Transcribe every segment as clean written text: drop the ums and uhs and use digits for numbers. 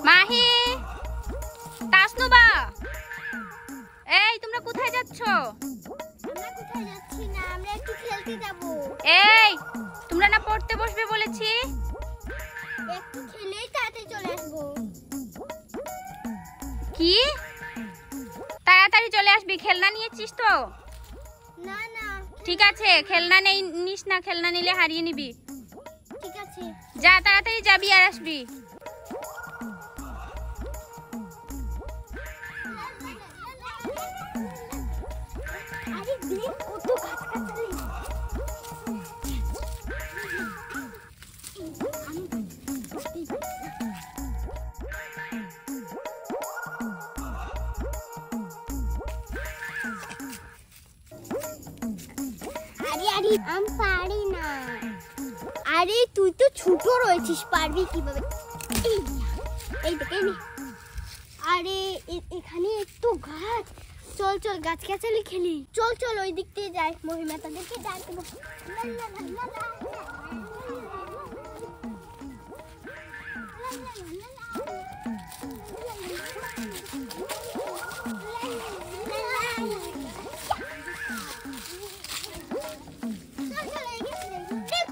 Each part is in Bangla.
মাহি, তাসনুবা, এই তোমরা কোথায় যাচ্ছ? আমরা কোথায় যাচ্ছি না, আমরা একটু খেলতে যাব। এই তোমরা না পড়তে বসবে বলেছি? একটু খেলেই তাড়াতাড়ি চলে আসবো। কি তাড়াতাড়ি চলে আসবি? খেলনা নিয়েছিস তো? না না, ঠিক আছে, খেলনা নিস না, খেলনা নিলে হারিয়ে নিবি। ঠিক আছে, যা তাড়াতাড়ি যাবি আর আসবি। আরে দেখ কত গাছগাছালি। আরে আরে আমি পারি না। আরে তুই তো ছোট রয়েছিস, পারবি কিভাবে? এই দেখে নে। আরে এখানে একটু গাছ, চল চল গাছ গাছালি খেলি। চল চল ওই দিক দিয়ে যাই, মহিমা তাদেরকে ডাকবো।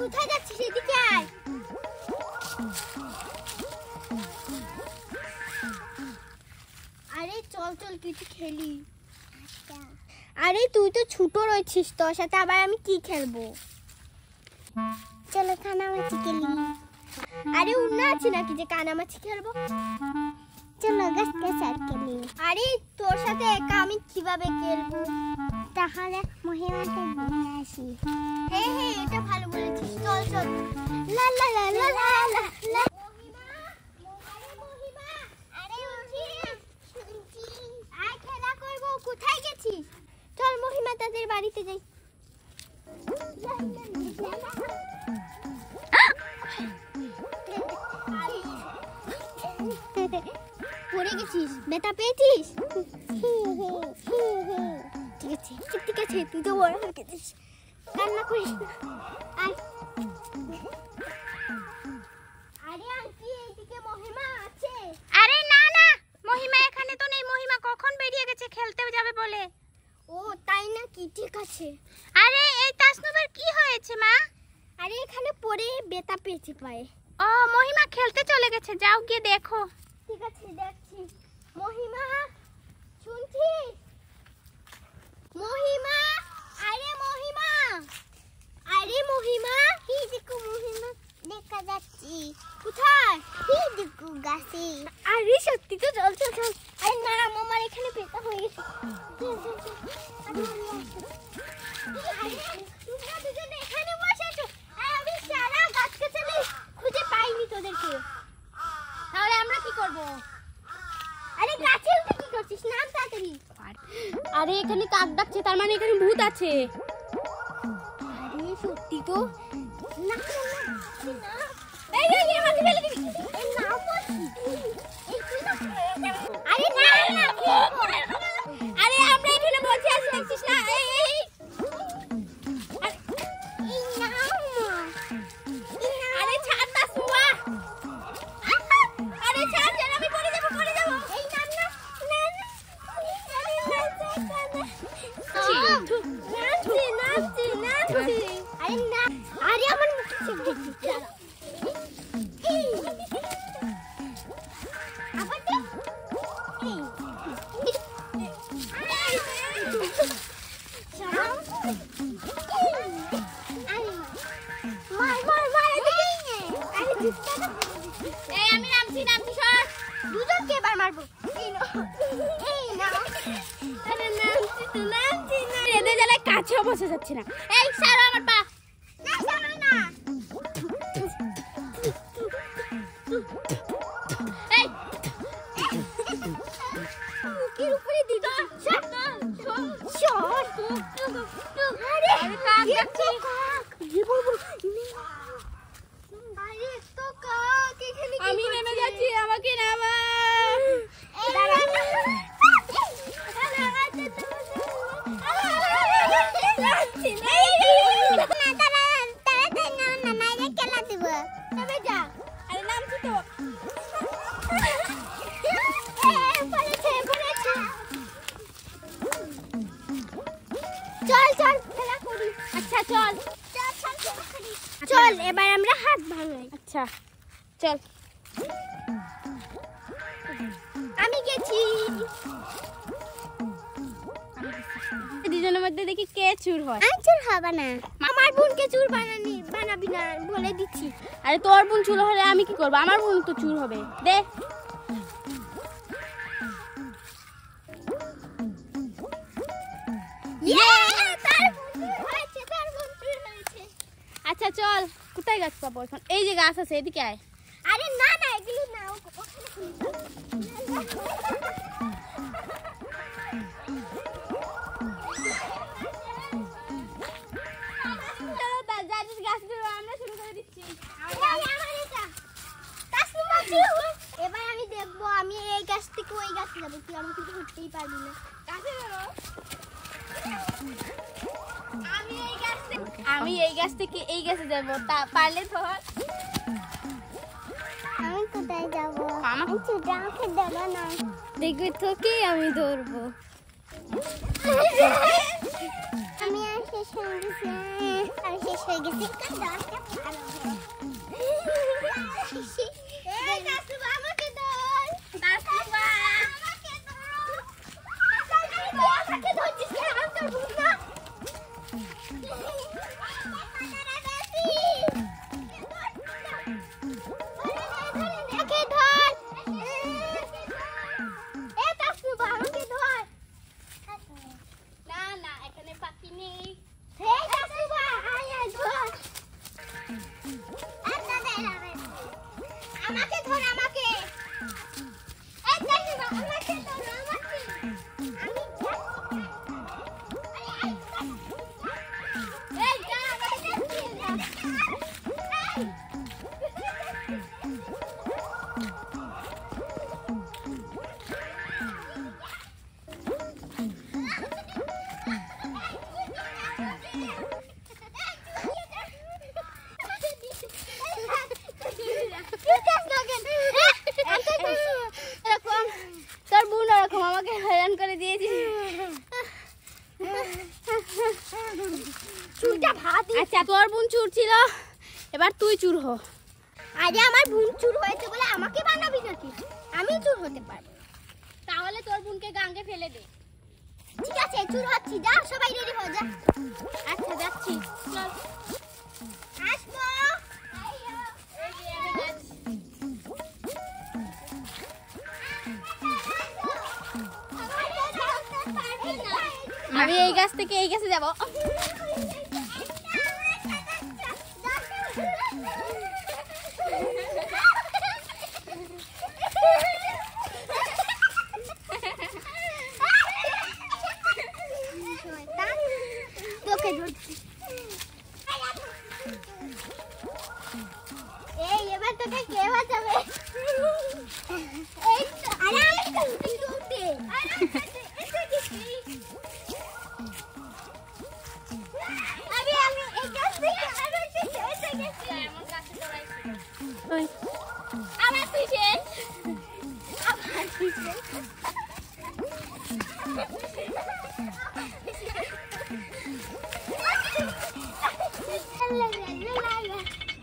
কোথায় যাচ্ছিস? এদিকে আয়। আরে চল চল কিছু খেলি। আরে তুই তো ছোট রয়েছিস, তোর সাথে আবার আমি কি খেলবো? চলো কানামাছি খেলি। আরে উন্না আছে নাকি যে কানামাছি খেলবো? চলো গাছ গাছ খেলি। আরে তোর সাথে একা আমি কিভাবে খেলবো? তাহলে মহিমাকে নিয়ে আসি। হ্যাঁ হ্যাঁ, এটা ভালো বলেছিস, চল চল। লা লা লা লা লা লা লা। মহিমা, আরে মহিমা, আরে উঠি। শুনছি, আয় খেলা করব। কোথায় গেছিস? চল মহিমা তাদের বাড়িতে যাই। পড়ে গেছিস? ব্যথা পেয়েছিস? ঠিক আছে ঠিক আছে, তুই তো বড় হয়ে গেছিস, কান্না করিস না। আয়। আরে আন্টি, এইদিকে মহিমা আছে। আরে না না, মহিমা এখানে তো নেই। মহিমা কখন বেরিয়ে গেছে খেলতে যাবে বলে। ও তাই নাকি? ঠিক আছে। আরে এই তাসনুবার কি হয়েছে মা? আরে এখানে পড়ে ব্যথা পেয়েছে পায়ে। ও মহিমা খেলতে চলে গেছে, যাও গিয়ে দেখো। ঠিক আছে, দেখছি। মহিমা, শুনছিস? মহিমা, আরে মহিমা, আরে মহিমা, এই দেখো মহিমা দেখা যাচ্ছে। কোথায়? এই দেখো গাছে। আরে সত্যি তো, চল চল চল। আরে না, আমার এখানে ব্যথা হয়ে গেছে। চল চল চল। আরে তোমরা দুজনে এখানে বসে আছো, আর আমি সারা গাছগাছালি খুঁজে পাইনি তোদেরকে। তাহলে আমরা কি করব? আরে গাছে উঠে কি করছিস? নাম তাড়াতাড়ি। আরে এখানে কাক ডাকছে, তার মানে এখানে ভূত আছে। আরে সত্যি তো। না না না, এই এই আমাকে ফেলে দিবি। এই না বলছি। এই তুই না। আরে না না, আরে আমরা এখানে বসে আছি, দেখছিস না? এই এই এই না। আরে ছাড় তাসনুবা। আরে ছাড়, ছাড়, আমি পড়ে যাব পড়ে যাব। এই নাম না না না। আরে নাচছি নাচছি নাচছি। আরে না, আরে আমার মুখে চেক দেখছি। দাঁড়া। আবার দেখ। মার মার মার। এই আমি নামছি নামছি, সর। দুজনকে এবার মারবো। এই নাও। আরে নামছি তো নামছি না, এদের জ্বালায় কাছেও বসে যাচ্ছে না। এই ছাড়ো আমার পা। না সামনে না। এই মুখের উপরে দিদি। সর সর। আরে কাক ডাকছে। কি বলবো? আরে তো কাক এখানে কি আমি করছে? নেমে যাচ্ছি, আমাকে নামা। দাঁড়া। চল চল খেলা করি। আচ্ছা চল চল এবার আমরা হাত ভাঙাই। আচ্ছা চল। আমি গেছি। দুজনের মধ্যে দেখি কে চুর হয়। আমি চুর হবে না, আমার বোনকে চুর বানাবি না বলে দিচ্ছি। আরে তোর বোন চুর হলে আমি কি করবো? আমার বোন তো চুর হবে। দে আচ্ছা চল। কোথায় গাছ পাবো এখন? এই যে গাছ আছে, এদিকে আয়। আরে না না এগুলো না, এবার আমি দেখবো আমি এই গাছ থেকে ওই গাছে যাবো, তুই আমাকে তো উঠতেই পারবি না। আমি এই গাছ থেকে এই গাছে যাবো, তা পারলে ধর। আমি কোথায় যাবো? আমাকে আমাকে দেবো না, দেখবি তোকে আমি ধরবো। আমি আর শেষ হয়ে গেছি, আমি শেষ হয়ে গেছি। আমাকে ধর, আমাকে ধরছিস কেন? আমি তোর বোন না। না না, এখানে পাখি নেই। আমাকে ধর, আমাকে তোর বোন ওরকম আমাকে হয়রান করে দিয়েছি। চুরটা ভাত। আচ্ছা তোর বোন চুর ছিল, এবার তুই চুর হ। আরে আমার বোন চুর হয়েছে বলে আমাকে বানাবি নাকি? আমি চুর হতে পারবো। তাহলে তোর বোনকে গাঙ্গে ফেলে দে। ঠিক আছে চুর হচ্ছি, যা সবাই রেডি হয়ে যা। আচ্ছা যাচ্ছি, চল। আসবো। আমি এই গাছ থেকে এই গাছে যাব। তোকে ধরছি। এই এবার তোকে কে বাঁচাবে? এই তো, আরে আমি তো উঠে উঠে। আমি এই গাছ থেকে আরো এসে গেছি। আমার পিছে আমার পিছে।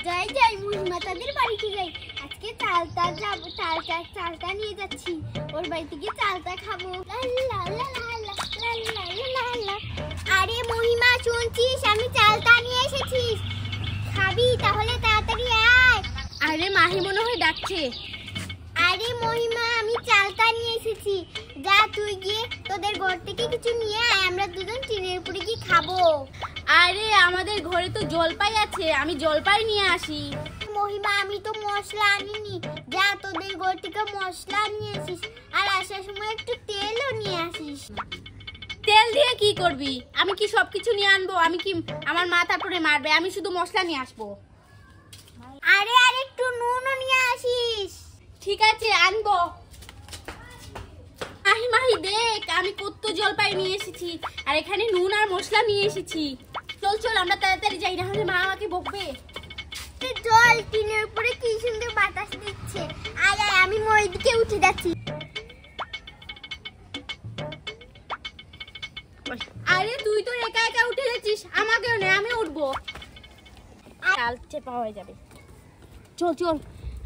যাই যাই মুহিমা তাদের বাড়িতে যাই। আজকে চালটা যাবো, চালটা নিয়ে যাচ্ছি। ওর বাড়িতে গিয়ে চালটা খাবো। আরে মহিমা শুনছিস, আমি চালটা নিয়ে এসেছি, খাবি? তাহলে তাড়াতাড়ি আয়। আরে মাহি মনে হয় ডাকছে। আরে মহিমা আমি চালটা নিয়ে এসেছি, যা তুই গিয়ে তোদের ঘর থেকে কিছু নিয়ে আয়, আমরা দুজন টিনের উপরে গিয়ে খাবো। আরে আমাদের ঘরে তো জলপাই আছে, আমি জলপাই নিয়ে আসি। মহিমা আমি তো মশলা আনিনি, যা তোদের ঘর থেকে মশলা নিয়ে আসিস, আর আসার সময় একটু তেলও নিয়ে আসিস। তেল দিয়ে কি করবি? আমি কি সবকিছু নিয়ে আনবো? আমি কি, আমার মা তারপরে মারবে। আমি শুধু মশলা নিয়ে আসবো। আরে আর একটু নুনও নিয়ে আসিস। ঠিক আছে আনবো। মাহি মাহি দেখ, আমি কত জলপাই নিয়ে এসেছি, আর এখানে নুন আর মশলা নিয়ে এসেছি। চল চল আমরা তাড়াতাড়ি যাই, না হলে মা আমাকে বকবে। একটা জল টিনের উপরে কি সুন্দর বাতাস দিচ্ছে। আয় আয় আমি ওইদিকে উঠে যাচ্ছি। আরে তুই তো একা একা উঠে যাচ্ছিস, আমাকেও নে, আমি উঠবো। চাল চেপা হয়ে যাবে। চল চল।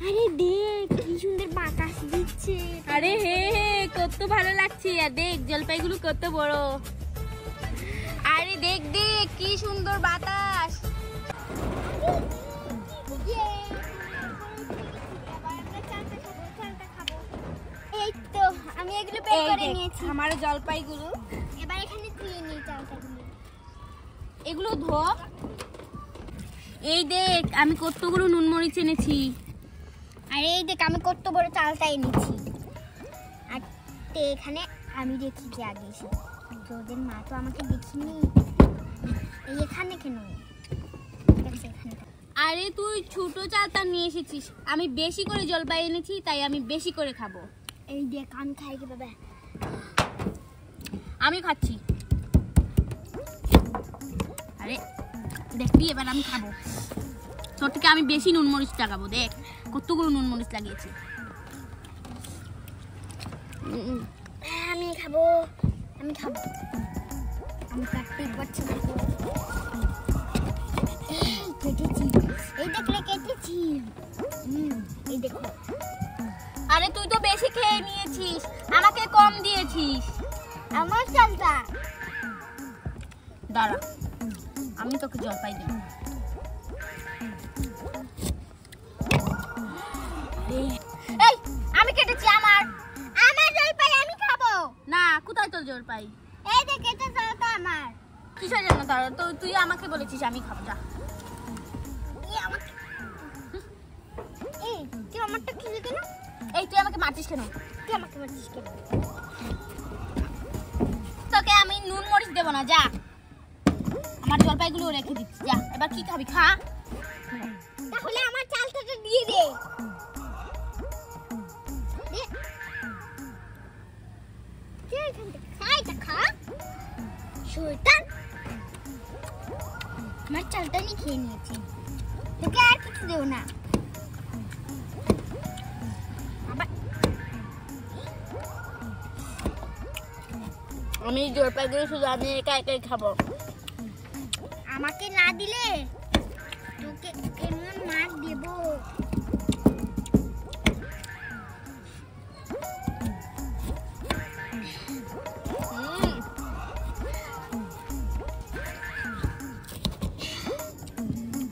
আরে দেখ কি সুন্দর বাতাস দিচ্ছে। আরে হে হে, কত ভালো লাগছে। আর দেখ জলপাইগুলো কত বড়। আরে দেখ দেখ কি সুন্দর বাতাস। এই তো আমি এগুলো বের করে নিয়েছি। আমার জলপাইগুলো এবার এখানে তুলে নিই চালটাগুলো। এগুলো ধো। এই দেখ আমি কতগুলো নুন মরিচ এনেছি। আর এই দেখ আমি কত বড় চালটা এনেছি। আর এখানে আমি রেখেছি আগে এসে। তোদের মা তো আমাকে দেখিনি। এই এখানে কেন? আরে তুই ছোট চালটা নিয়ে এসেছিস, আমি বেশি করে জলপাই এনেছি, তাই আমি বেশি করে খাবো। এই দেখ আমি খাই কি বাবা? আমি খাচ্ছি। আরে দেখবি এবার আমি খাবো। তোর থেকে আমি বেশি নুন মরিচ লাগাবো। দেখ কতগুলো নুন মরিচ লাগিয়েছি। আমি খাবো, আমি খাবো। আমি কাটতে পারছি না। কেটেছি, এই দেখলে কেটেছি। এই দেখো। আরে তুই তো বেশি খেয়ে নিয়েছিস, আমাকে কম দিয়েছিস। আমার চালটা দাঁড়া, আমি তোকে জলপাই দেব। এই আমি কেটেছি। আমার জলপাই আমি খাবো না, কোথায় তোর জলপাই? এই দেখ এটা চালটা আমার। কিসের জন্য? দাঁড়া, তো তুই আমাকে বলেছিস আমি খাবো। যা। এই তুই আমারটা খেলি কেন? এই তুই আমাকে মারছিস কেন? তুই আমাকে মারছিস কেন? তোকে আমি নুন মরিচ দেবো না। যা, আমার জলপাইগুলো রেখে দিচ্ছি। যা, এবার কি খাবি খা। তাহলে আমার চালটা তো দিয়ে দে। আমার চালটা নিয়ে খেয়ে নিয়েছি। তোকে আর কিছু দেব না। আমি জলপাইগুলো শুধু আমি একা একাই খাবো। আমাকে না দিলে তোকে এমন মার দেব।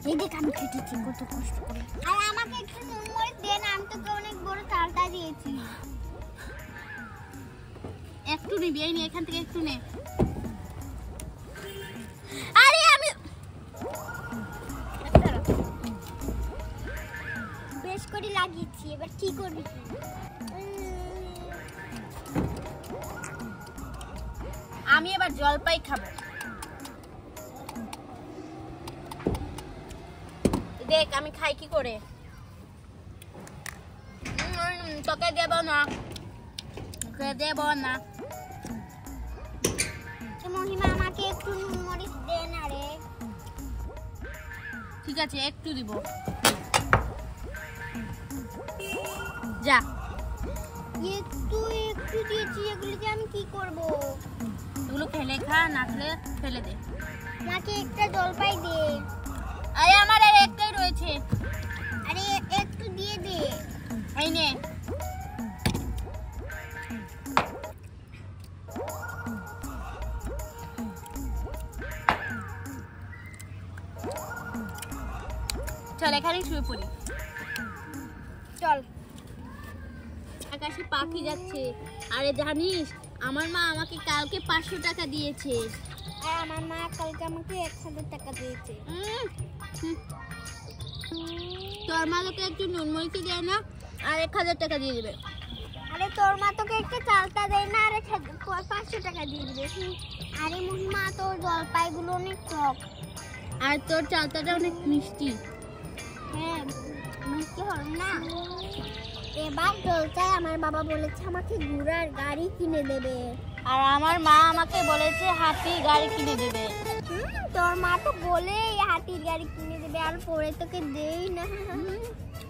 এই দেখ আমি খেটেছি কত কষ্ট করে। আর আমাকে একটু নুন মরিচ দে না, আমি তোকে অনেক বড় চালটা দিয়েছি। একটু নিবি, এই নে, এখান থেকে একটু নে। আরে আমি বেশ করে লাগিয়েছি, এবার কি করবি? আমি এবার জলপাই খাবো। দেখ আমি খাই কি করে। তোকে দেব না, তোকে দেব না। মহিমা আমাকে একটু নুন মরিচ দে না রে। ঠিক আছে, একটু দিব। যা। একটু একটু দিয়েছি, এগুলিকে আমি কি করব? এগুলো খেলে খা, না খেলে ফেলে দে। আমাকে একটা জলপাই দে। আরে আমার আর একটাই রয়েছে। আরে একটু দিয়ে দে। এই নে। চল এখানে শুয়ে পড়ি। চল। আকাশে পাখি যাচ্ছে। আরে জানিস আমার মা আমাকে কালকে 500 টাকা দিয়েছে। আর আমার মা কালকে আমাকে 1000 টাকা দিয়েছে। তোর মা তোকে একটু নুন মরিচ দেয় না, আর 1000 টাকা দিয়ে দিবে। আরে তোর মা তোকে একটা চালটা দেয় না, আর 500 টাকা দিয়ে দিবে। আরে মহিমা তোর জলপাইগুলো অনেক টক। আর তোর চালতাটা অনেক মিষ্টি। হ্যাঁ মিষ্টি হবে না। এবার দোলটায় আমার বাবা বলেছে আমাকে ঘোড়ার গাড়ি কিনে দেবে। আর আমার মা আমাকে বলেছে হাতি গাড়ি কিনে দেবে। তোর মা তো বলেই হাতির গাড়ি কিনে দেবে, আর পরে তোকে দেই না।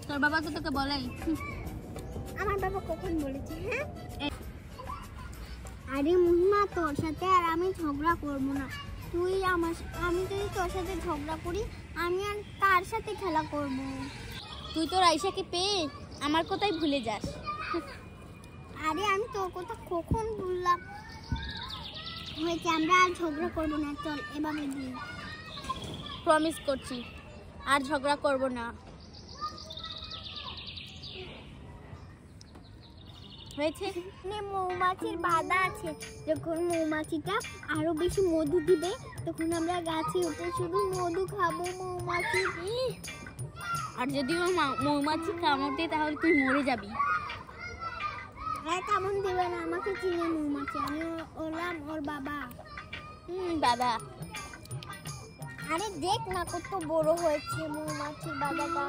তোর বাবা তো তোকে বলেই। আমার বাবা কখন বলেছে? হ্যাঁ, আরে মহিমা, তোর সাথে আর আমি ঝগড়া করব না। আমি যদি তোর সাথে ঝগড়া করি, আমি আর কার সাথে খেলা করব? তুই তোর আয়শাকে পেয়ে আমার কথাই ভুলে যাস। আরে আমি তোর কথা কখন বললাম? হয়েছে, আমরা আর ঝগড়া করব না। চল এভাবে দিই। প্রমিস করছি আর ঝগড়া করব না। হয়েছে? মৌমাছির বাধা আছে। যখন মৌমাছিটা আরো বেশি মধু দিবে, তখন আমরা গাছে উঠে শুধু মধু খাবো। মৌমাছি, আর যদি ও মৌমাছি কামড় দেয় তাহলে তুই মরে যাবি। কেমন দেবে না, আমাকে চিনে মৌমাছি। আমি ওলাম ওর বাবা। বাবা, আরে দেখ না কত বড় হয়েছে মৌমাছির বাবাটা।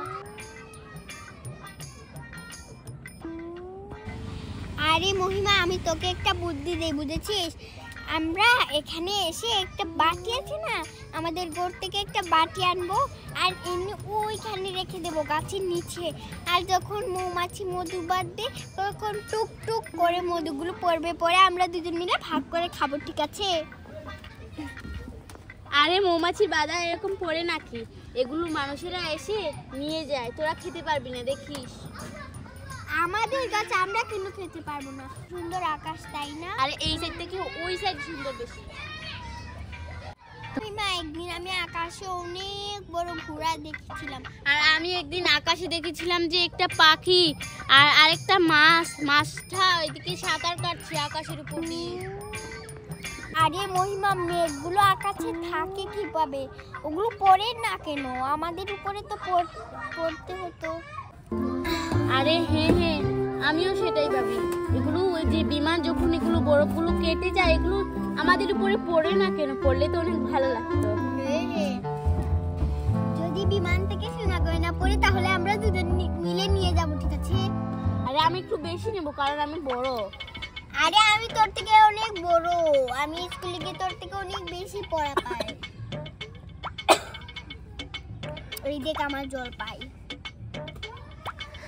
আরে মহিমা, আমি তোকে একটা বুদ্ধি দেই, বুঝেছিস? আমরা এখানে এসে একটা বাটি আছে না, আমাদের ঘর থেকে একটা বাটি আনবো, আর এমনি ওইখানে রেখে দেবো গাছের নিচে। আর যখন মৌমাছি মধু বাঁধবে, তখন টুক টুক করে মধুগুলো পড়বে, পরে আমরা দুজন মিলে ভাগ করে খাবো, ঠিক আছে? আরে মৌমাছির বাধা এরকম পড়ে নাকি? এগুলো মানুষেরা এসে নিয়ে যায়, তোরা খেতে পারবি না, দেখিস। আমাদের গাছ আমরা কিন্তু খেতে পারবো না। সুন্দর আকাশ, তাই না? আরে এই সাইড থেকে ওই সাইড সুন্দর বেশি। একদিন আমি আকাশে অনেক বড় ঘোড়া দেখেছিলাম। আর আমি একদিন আকাশে দেখেছিলাম যে একটা পাখি আর আরেকটা মাছটা ওইদিকে সাঁতার কাটছে আকাশের উপর দিয়ে। আরে মহিমা, মেঘগুলো আকাশে থাকে কিভাবে? ওগুলো পড়ে না কেন? আমাদের উপরে তো পড়তে হতো। আরে হ্যাঁ, আমিও সেটাই ভাবি। এগুলো ওই যে বিমান যখন এগুলো বরফগুলো কেটে যায়, এগুলো আমাদের উপরে পড়ে না কেন? পড়লে তো অনেক ভালো লাগতো। যদি বিমান থেকে সোনা গয়না পড়ে, তাহলে আমরা দুজন মিলে নিয়ে যাবো, ঠিক আছে? আরে আমি একটু বেশি নেব, কারণ আমি বড়। আরে আমি তোর থেকে অনেক বড়। আমি স্কুলে গিয়ে তোর থেকে অনেক বেশি পড়া পাই। ওই দেখ আমার জল পাই।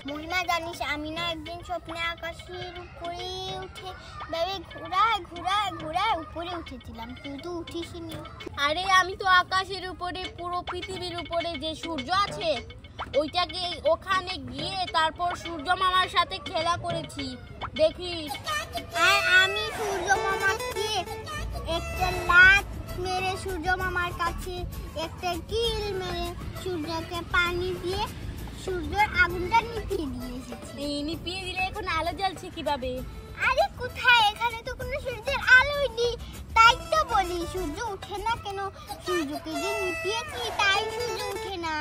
মহিমা, জানিস আমি না একদিন স্বপ্নে আকাশের উপরে উঠে ভেবে ঘোড়ায় উপরে উঠেছিলাম। তুই তো উঠিসনি। আরে আমি তো আকাশের উপরে, পুরো পৃথিবীর উপরে যে সূর্য আছে ওইটাকে ওখানে গিয়ে তারপর সূর্য মামার সাথে খেলা করেছি, দেখিস। আর আমি সূর্য মামাকে একটা লাত মেরে সূর্য মামার কাছে একটা কিল মেরে সূর্যকে পানি দিয়ে সূর্যের আগুনটা নিভিয়ে দিয়ে এসেছি। নিভিয়ে দিলে এখন আলো জ্বলছে কিভাবে? আরে কোথায়, এখানে তো কোনো সূর্যের আলোই নেই। তাই তো বলি, সূর্য ওঠে না কেন? সূর্যকে যে নিভিয়েছি তাই সূর্য ওঠে না।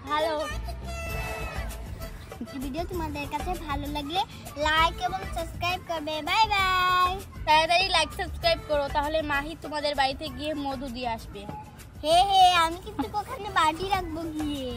ভালো। ভিডিও তোমাদের কাছে ভালো লাগলে লাইক এবং সাবস্ক্রাইব করবে। Bye bye. তাড়াতাড়ি লাইক সাবস্ক্রাইব করো, তাহলে মাহি তোমাদের বাড়িতে গিয়ে মধু দিয়ে আসবে। হে, আমি কিন্তু ওখানে বাটি রাখবো গিয়ে।